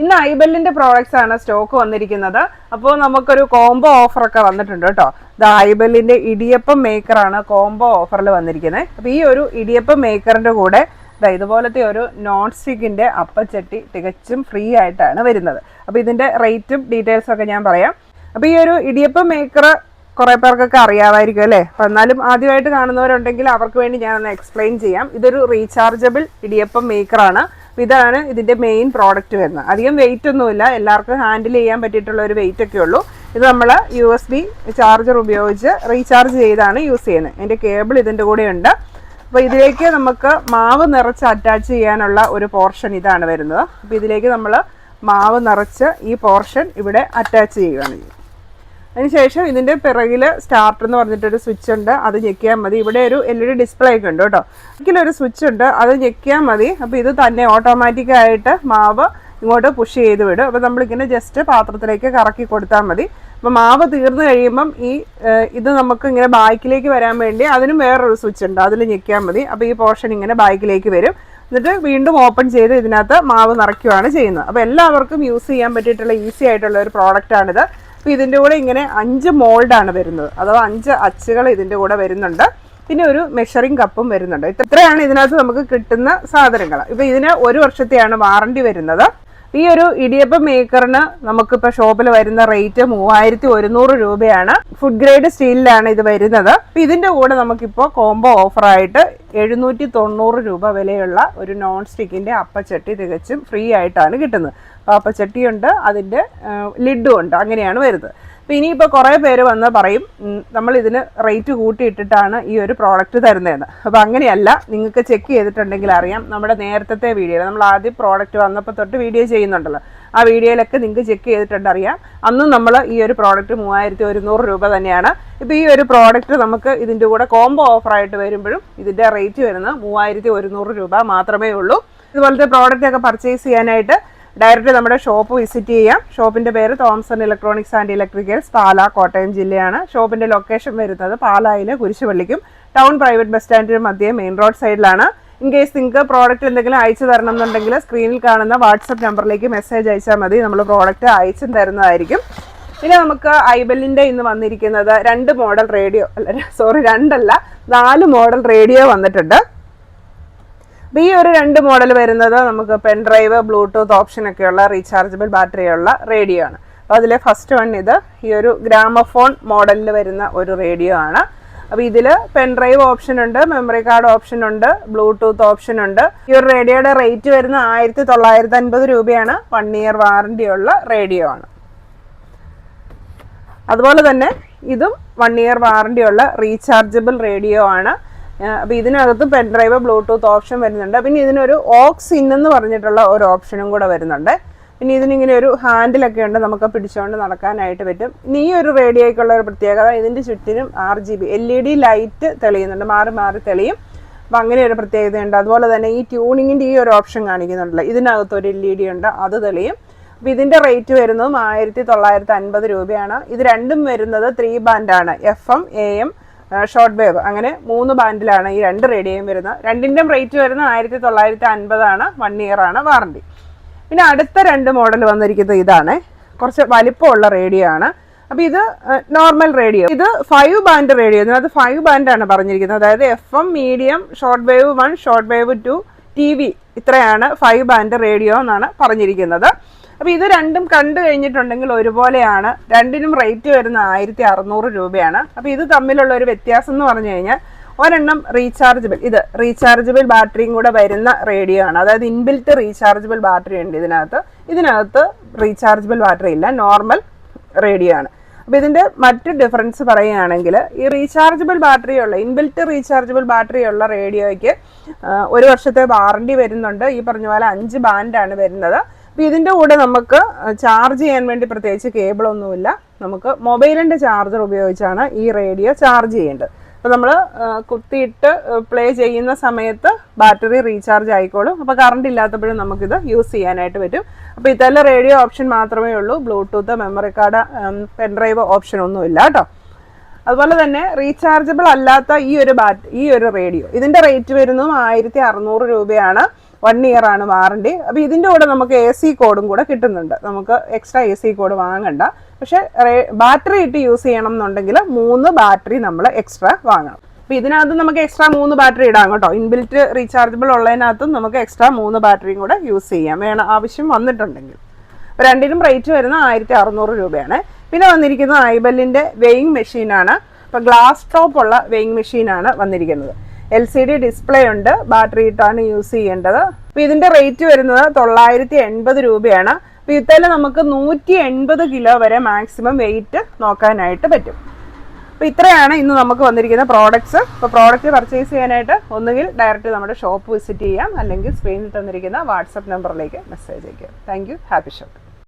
ഇന്ന് ഐബെല്ലിന്റെ പ്രോഡക്ട്സ് ആണ് സ്റ്റോക്ക് വന്നിരിക്കുന്നത്. അപ്പോൾ നമുക്കൊരു കോംബോ ഓഫർ ഒക്കെ വന്നിട്ടുണ്ട് കേട്ടോ. ഇത് ഐബെല്ലിന്റെ ഇടിയപ്പം മേക്കറാണ് കോംബോ ഓഫറിൽ വന്നിരിക്കുന്നത്. അപ്പോൾ ഈ ഒരു ഇടിയപ്പം മേക്കറിന്റെ കൂടെ ഇതുപോലത്തെ ഒരു നോൺ സ്റ്റിക്കിന്റെ അപ്പച്ചട്ടി തികച്ചും ഫ്രീ ആയിട്ടാണ് വരുന്നത്. അപ്പോൾ ഇതിന്റെ റേറ്റും ഡീറ്റെയിൽസും ഒക്കെ ഞാൻ പറയാം. അപ്പോൾ ഈ ഒരു ഇടിയപ്പം മേക്കർ കുറേ പേർക്കൊക്കെ അറിയാമായിരിക്കും അല്ലേ. അപ്പം എന്നാലും ആദ്യമായിട്ട് കാണുന്നവരുണ്ടെങ്കിൽ അവർക്ക് വേണ്ടി ഞാനൊന്ന് എക്സ്പ്ലെയിൻ ചെയ്യാം. ഇതൊരു റീചാർജബിൾ ഇടിയപ്പം മേക്കറാണ്. ഇതാണ് ഇതിന്റെ മെയിൻ പ്രോഡക്റ്റ് വരുന്നത്. അധികം വെയിറ്റ് ഒന്നുമില്ല, എല്ലാവർക്കും ഹാൻഡിൽ ചെയ്യാൻ പറ്റിയിട്ടുള്ള ഒരു വെയിറ്റ് ഒക്കെ ഉള്ളൂ. ഇത് നമ്മൾ USB ചാർജർ ഉപയോഗിച്ച് റീചാർജ് ചെയ്താണ് യൂസ് ചെയ്യുന്നത്. അതിന്റെ കേബിൾ ഇതിന്റെ കൂടെ ഉണ്ട്. അപ്പോൾ ഇതിലേക്ക് നമുക്ക് മാവ് നിറച്ച് അറ്റാച്ച് ചെയ്യാനുള്ള ഒരു പോർഷൻ ഇതാണ് വരുന്നത്. അപ്പോൾ ഇതിലേക്ക് നമ്മൾ മാവ് നിറച്ച് ഈ പോർഷൻ ഇവിടെ അറ്റാച്ച് ചെയ്യുകയാണ്. അതിനുശേഷം ഇതിൻ്റെ പിറകിൽ സ്റ്റാർട്ടർ എന്ന് പറഞ്ഞിട്ടൊരു സ്വിച്ച് ഉണ്ട്, അത് ഞെക്കിയാൽ മതി. ഇവിടെ ഒരു LED ഡിസ്പ്ലേ ഒക്കെ ഉണ്ട് കേട്ടോ. ഇതിലൊരു സ്വിച്ച് ഉണ്ട്, അത് ഞെക്കിയാൽ മതി. അപ്പോൾ ഇത് തന്നെ ഓട്ടോമാറ്റിക്കായിട്ട് മാവ് ഇങ്ങോട്ട് പുഷ് ചെയ്ത് വിടും. അപ്പോൾ നമ്മളിങ്ങനെ ജസ്റ്റ് പാത്രത്തിലേക്ക് കറക്കി കൊടുത്താൽ മതി. അപ്പോൾ മാവ് തീർന്നു കഴിയുമ്പം ഇത് നമുക്ക് ഇങ്ങനെ ബാക്കിലേക്ക് വരാൻ വേണ്ടി അതിനും വേറൊരു സ്വിച്ച് ഉണ്ട്, അതിൽ ഞെക്കിയാൽ മതി. അപ്പോൾ ഈ പോർഷൻ ഇങ്ങനെ ബാക്കിലേക്ക് വരും. എന്നിട്ട് വീണ്ടും ഓപ്പൺ ചെയ്ത് ഇതിനകത്ത് മാവ് നിറയ്ക്കുകയാണ് ചെയ്യുന്നത്. അപ്പോൾ എല്ലാവർക്കും യൂസ് ചെയ്യാൻ പറ്റിയിട്ടുള്ള ഈസി ആയിട്ടുള്ള ഒരു പ്രോഡക്റ്റാണിത്. അപ്പോൾ ഇതിൻ്റെ കൂടെ ഇങ്ങനെ 5 മോൾഡാണ് വരുന്നത്, അഥവാ 5 അച്ചുകൾ ഇതിൻ്റെ കൂടെ വരുന്നുണ്ട്. പിന്നെ ഒരു മെഷറിംഗ് കപ്പും വരുന്നുണ്ട്. ഇത്രയാണ് ഇതിനകത്ത് നമുക്ക് കിട്ടുന്ന സാധനങ്ങൾ. ഇപ്പോൾ ഇതിന് 1 വർഷത്തെയാണ് വാറണ്ടി വരുന്നത്. ഈ ഒരു ഇടിയപ്പം മേക്കറിന് നമുക്കിപ്പോൾ ഷോപ്പിൽ വരുന്ന റേറ്റ് 3100 രൂപയാണ്. ഫുഡ് ഗ്രേഡ് സ്റ്റീലിലാണ് ഇത് വരുന്നത്. അപ്പോൾ ഇതിൻ്റെ കൂടെ നമുക്കിപ്പോൾ കോംബോ ഓഫറായിട്ട് 790 രൂപ വിലയുള്ള ഒരു നോൺ സ്റ്റിക്കിൻ്റെ അപ്പച്ചട്ടി തികച്ചും ഫ്രീ ആയിട്ടാണ് കിട്ടുന്നത്. അപ്പച്ചട്ടിയുണ്ട്, അതിൻ്റെ ലിഡും ഉണ്ട്, അങ്ങനെയാണ് വരുന്നത്. അപ്പോൾ ഇനിയിപ്പോൾ കുറേ പേര് വന്ന് പറയും നമ്മൾ ഇതിന് റേറ്റ് കൂട്ടിയിട്ടിട്ടാണ് ഈ ഒരു പ്രോഡക്റ്റ് തരുന്നതെന്ന്. അപ്പോൾ അങ്ങനെയല്ല, നിങ്ങൾക്ക് ചെക്ക് ചെയ്തിട്ടുണ്ടെങ്കിൽ അറിയാം. നമ്മുടെ നേരത്തെ വീഡിയോയിൽ നമ്മൾ ആദ്യം പ്രോഡക്റ്റ് വന്നപ്പോൾ തൊട്ട് വീഡിയോ ചെയ്യുന്നുണ്ടല്ലോ, ആ വീഡിയോയിലൊക്കെ നിങ്ങൾക്ക് ചെക്ക് ചെയ്തിട്ടുണ്ട് അറിയാം. അന്നും നമ്മൾ ഈ ഒരു പ്രോഡക്റ്റ് 3100 രൂപ തന്നെയാണ്. ഇപ്പോൾ ഈ ഒരു പ്രോഡക്റ്റ് നമുക്ക് ഇതിൻ്റെ കൂടെ കോംബോ ഓഫറായിട്ട് വരുമ്പോഴും ഇതിൻ്റെ റേറ്റ് വരുന്നത് 3100 രൂപ മാത്രമേ ഉള്ളൂ. ഇതുപോലത്തെ പ്രോഡക്റ്റ് ഒക്കെ പർച്ചേസ് ചെയ്യാനായിട്ട് ഡയറക്റ്റ് നമ്മുടെ ഷോപ്പ് വിസിറ്റ് ചെയ്യാം. ഷോപ്പിൻ്റെ പേര് Thomson electronics and electricals, Pala, Kottayam ജില്ലയാണ്. ഷോപ്പിൻ്റെ ലൊക്കേഷൻ വരുന്നത് പാലായിലെ കുരിശുപള്ളിക്കും ടൗൺ പ്രൈവറ്റ് ബസ് സ്റ്റാൻഡിനും മധ്യേ മെയിൻ റോഡ് സൈഡിലാണ്. ഇൻ കേസ് നിങ്ങൾക്ക് പ്രോഡക്റ്റ് എന്തെങ്കിലും അയച്ചു തരണം എന്നുണ്ടെങ്കിൽ സ്ക്രീനിൽ കാണുന്ന വാട്സപ്പ് നമ്പറിലേക്ക് മെസ്സേജ് അയച്ചാൽ മതി, നമ്മൾ പ്രോഡക്റ്റ് അയച്ചും തരുന്നതായിരിക്കും. പിന്നെ നമുക്ക് ഐബെല്ലിൻ്റെ ഇന്ന് വന്നിരിക്കുന്നത് 2 മോഡൽ റേഡിയോ, 4 മോഡൽ റേഡിയോ വന്നിട്ടുണ്ട്. അപ്പോൾ ഈ ഒരു 2 മോഡൽ വരുന്നത് നമുക്ക് പെൻ ഡ്രൈവ്, ബ്ലൂടൂത്ത് ഓപ്ഷനൊക്കെയുള്ള റീചാർജബിൾ ബാറ്ററിയുള്ള റേഡിയോ ആണ്. അപ്പോൾ അതിലെ ഫസ്റ്റ് വൺ ഇത് ഈ ഒരു ഗ്രാമഫോൺ മോഡലിൽ വരുന്ന ഒരു റേഡിയോ ആണ്. അപ്പോൾ ഇതിൽ പെൻ ഡ്രൈവ് ഓപ്ഷൻ ഉണ്ട്, മെമ്മറി കാർഡ് ഓപ്ഷൻ ഉണ്ട്, ബ്ലൂടൂത്ത് ഓപ്ഷൻ ഉണ്ട്. ഈ ഒരു റേഡിയോയുടെ റേറ്റ് വരുന്ന 1950 രൂപയാണ്. 1 ഇയർ വാറണ്ടി ഉള്ള റേഡിയോ ആണ്. അതുപോലെ തന്നെ ഇതും 1 ഇയർ വാറണ്ടി ഉള്ള റീചാർജബിൾ റേഡിയോ ആണ്. അപ്പോൾ ഇതിനകത്ത് പെൻ ഡ്രൈവ്, ബ്ലൂടൂത്ത് ഓപ്ഷൻ വരുന്നുണ്ട്. പിന്നെ ഇതിനൊരു ഓക്സ് ഇൻ എന്ന് പറഞ്ഞിട്ടുള്ള ഒരു ഓപ്ഷനും കൂടെ വരുന്നുണ്ട്. പിന്നെ ഇതിനിങ്ങനെ ഒരു ഹാൻഡിലൊക്കെ ഉണ്ട്, നമുക്ക് പിടിച്ചുകൊണ്ട് നടക്കാനായിട്ട് പറ്റും. ഇനി ഈ ഒരു റേഡിയോയ്ക്കുള്ള ഒരു പ്രത്യേകത, ഇതിൻ്റെ ചുറ്റിനും RGB LED ലൈറ്റ് തെളിയുന്നുണ്ട്, മാറി മാറി തെളിയും. അപ്പോൾ അങ്ങനെ ഒരു പ്രത്യേകതയുണ്ട്. അതുപോലെ തന്നെ ഈ ട്യൂണിങ്ങിൻ്റെ ഈ ഒരു ഓപ്ഷൻ കാണിക്കുന്നുണ്ടല്ലോ, ഇതിനകത്ത് ഒരു LED ഉണ്ട്, അത് തെളിയും. അപ്പോൾ ഇതിൻ്റെ റേറ്റ് വരുന്നതും 1950 രൂപയാണ്. ഇത് രണ്ടും വരുന്നത് 3 ബാൻഡാണ്, FM, AM, ഷോർട്ട് വേവ്, അങ്ങനെ 3 ബാൻഡിലാണ് ഈ 2 റേഡിയോയും വരുന്നത്. രണ്ടിൻ്റെയും റേറ്റ് വരുന്നത് 1950 ആണ്. 1 ഇയർ ആണ് വാറണ്ടി. പിന്നെ അടുത്ത 2 മോഡൽ വന്നിരിക്കുന്നത് ഇതാണ്, കുറച്ച് വലിപ്പമുള്ള റേഡിയോ ആണ്. അപ്പോൾ ഇത് നോർമൽ റേഡിയോ, ഇത് 5 ബാൻഡ് റേഡിയോ. ഇതിനകത്ത് 5 ബാൻഡാണ് പറഞ്ഞിരിക്കുന്നത്. അതായത് FM, medium, short wave 1, short wave 2, TV, ഇത്രയാണ് 5 ബാൻഡ് റേഡിയോ എന്നാണ് പറഞ്ഞിരിക്കുന്നത്. അപ്പോൾ ഇത് രണ്ടും കണ്ടു കഴിഞ്ഞിട്ടുണ്ടെങ്കിൽ ഒരുപോലെയാണ്. രണ്ടിനും റേറ്റ് വരുന്ന 1600 രൂപയാണ്. അപ്പോൾ ഇത് തമ്മിലുള്ള ഒരു വ്യത്യാസം എന്ന് പറഞ്ഞു കഴിഞ്ഞാൽ, ഒരെണ്ണം റീചാർജബിൾ, ഇത് റീചാർജബിൾ ബാറ്ററിയും കൂടെ വരുന്ന റേഡിയോ ആണ്. അതായത് ഇൻബിൽറ്റ് റീചാർജബിൾ ബാറ്ററി ഉണ്ട് ഇതിനകത്ത് റീചാർജബിൾ ബാറ്ററി ഇല്ല, നോർമൽ റേഡിയോ ആണ്. അപ്പോൾ ഇതിൻ്റെ മറ്റ് ഡിഫറൻസ് പറയുകയാണെങ്കിൽ, ഈ റീചാർജബിൾ ബാറ്ററിയുള്ള ഇൻബിൽറ്റ് റീചാർജബിൾ ബാറ്ററിയുള്ള റേഡിയോയ്ക്ക് 1 വർഷത്തെ വാറണ്ടി വരുന്നുണ്ട്. ഈ പറഞ്ഞ പോലെ 5 ബാൻഡാണ് വരുന്നത്. അപ്പോൾ ഇതിൻ്റെ കൂടെ നമുക്ക് ചാർജ് ചെയ്യാൻ വേണ്ടി പ്രത്യേകിച്ച് കേബിളൊന്നുമില്ല, നമുക്ക് മൊബൈലിൻ്റെ ചാർജർ ഉപയോഗിച്ചാണ് ഈ റേഡിയോ ചാർജ് ചെയ്യേണ്ടത്. അപ്പോൾ നമ്മൾ കുത്തിയിട്ട് പ്ലേ ചെയ്യുന്ന സമയത്ത് ബാറ്ററി റീചാർജ് ആയിക്കോളും. അപ്പോൾ കറണ്ട് ഇല്ലാത്തപ്പോഴും നമുക്കിത് യൂസ് ചെയ്യാനായിട്ട് പറ്റും. അപ്പോൾ ഇതെല്ലാം റേഡിയോ ഓപ്ഷൻ മാത്രമേ ഉള്ളൂ, Bluetooth, memory card, pen drive option ഒന്നുമില്ല കേട്ടോ. അതുപോലെ തന്നെ റീചാർജബിൾ അല്ലാത്ത ഈ ഒരു റേഡിയോ, ഇതിൻ്റെ റേറ്റ് വരുന്നതും 1600 രൂപയാണ്. 1 ഇയർ ആണ് വാറണ്ടി. അപ്പോൾ ഇതിൻ്റെ കൂടെ നമുക്ക് AC കോഡും കൂടെ കിട്ടുന്നുണ്ട്. നമുക്ക് എക്സ്ട്രാ AC കോഡ് വാങ്ങണ്ട. പക്ഷേ ബാറ്ററി ഇട്ട് യൂസ് ചെയ്യണം എന്നുണ്ടെങ്കിൽ 3 ബാറ്ററി നമ്മൾ എക്സ്ട്രാ വാങ്ങണം. അപ്പോൾ ഇതിനകത്ത് നമുക്ക് എക്സ്ട്രാ 3 ബാറ്ററി ഇടാം കേട്ടോ. ഇൻബിൽറ്റ് റീചാർജബിൾ ഉള്ളതിനകത്തും നമുക്ക് എക്സ്ട്രാ 3 ബാറ്ററിയും കൂടെ യൂസ് ചെയ്യാം, ആവശ്യം വന്നിട്ടുണ്ടെങ്കിൽ. അപ്പോൾ രണ്ടിനും റേറ്റ് വരുന്നത് 1600 രൂപയാണ്. പിന്നെ വന്നിരിക്കുന്നത് ഐബെല്ലിൻ്റെ വെയിങ് മെഷീനാണ്. ഇപ്പോൾ ഗ്ലാസ് ടോപ്പ് ഉള്ള വെയിങ് മെഷീനാണ് വന്നിരിക്കുന്നത്. LCD ഡിസ്പ്ലേ ഉണ്ട്, ബാറ്ററി ഇട്ടാണ് യൂസ് ചെയ്യേണ്ടത്. അപ്പോൾ ഇതിൻ്റെ റേറ്റ് വരുന്നത് 980 രൂപയാണ്. അപ്പോൾ ഇതിൽ നമുക്ക് 180 കിലോ വരെ മാക്സിമം വെയിറ്റ് നോക്കാനായിട്ട് പറ്റും. അപ്പോൾ ഇത്രയാണ് ഇന്ന് നമുക്ക് വന്നിരിക്കുന്ന പ്രോഡക്ട്സ്. അപ്പോൾ പ്രോഡക്റ്റ് പർച്ചേസ് ചെയ്യാനായിട്ട് ഒന്നുകിൽ ഡയറക്റ്റ് നമ്മുടെ ഷോപ്പ് വിസിറ്റ് ചെയ്യാം, അല്ലെങ്കിൽ സ്ക്രീനിൽ തന്നിരിക്കുന്ന വാട്സപ്പ് നമ്പറിലേക്ക് മെസ്സേജ് അയക്കാം. Thank you. Happy shop.